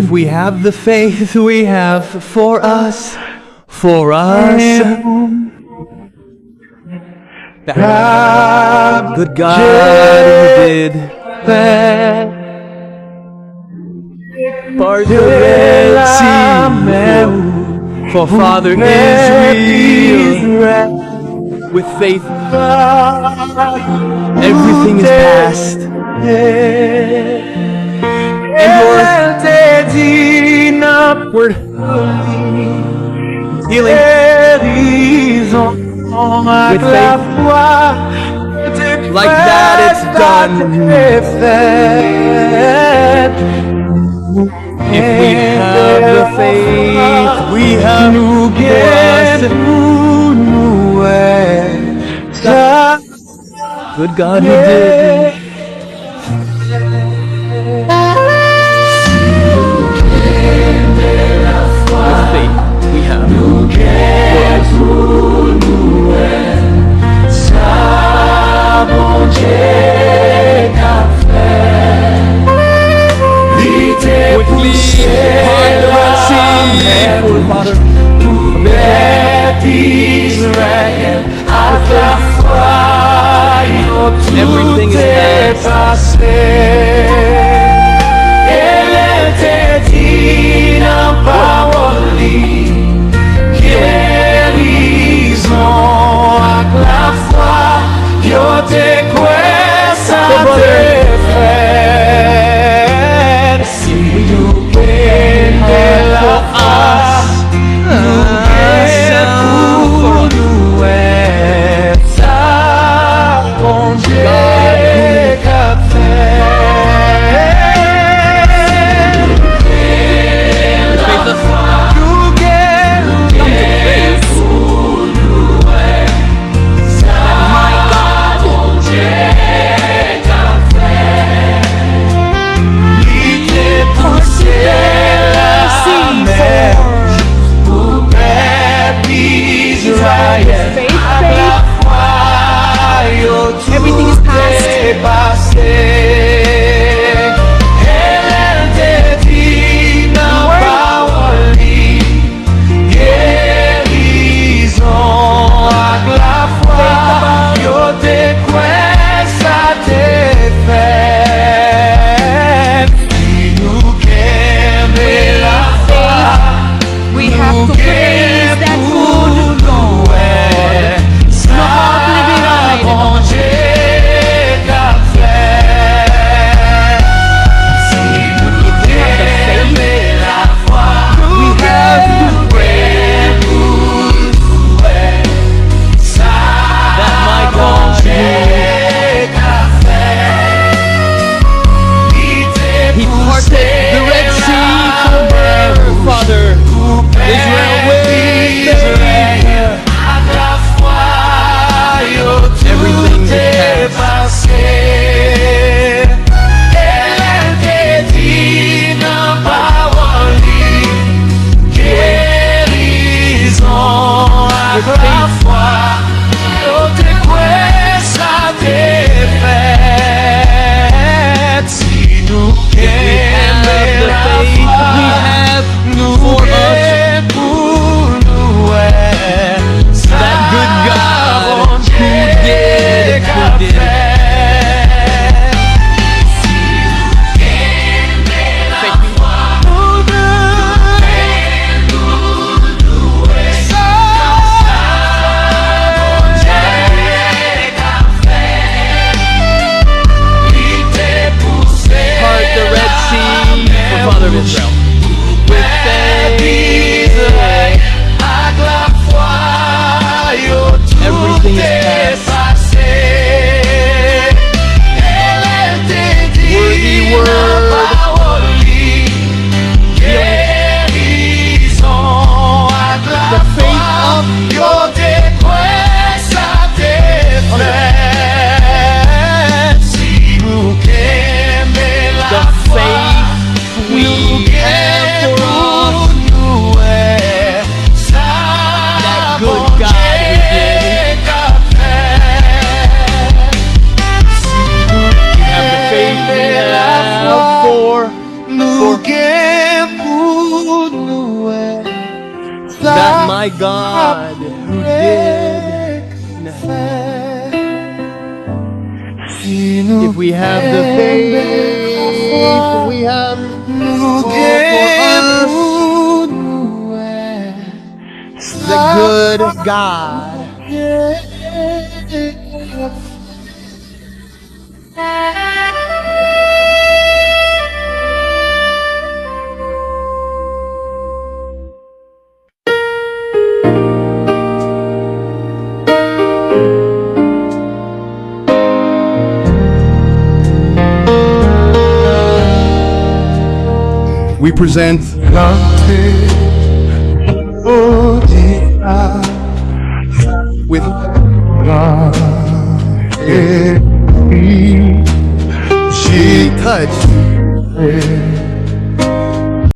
If we have the faith we have for us, good God who did part the Red Sea for Father Israel. With faith, everything is past. And upward healing with faith, like that it's done. If we have the faith we have good God who did we have quickly part the Red Sea for Father everything is past. my God, who did. If we have the faith, we have all for us, the good God. We present with she touched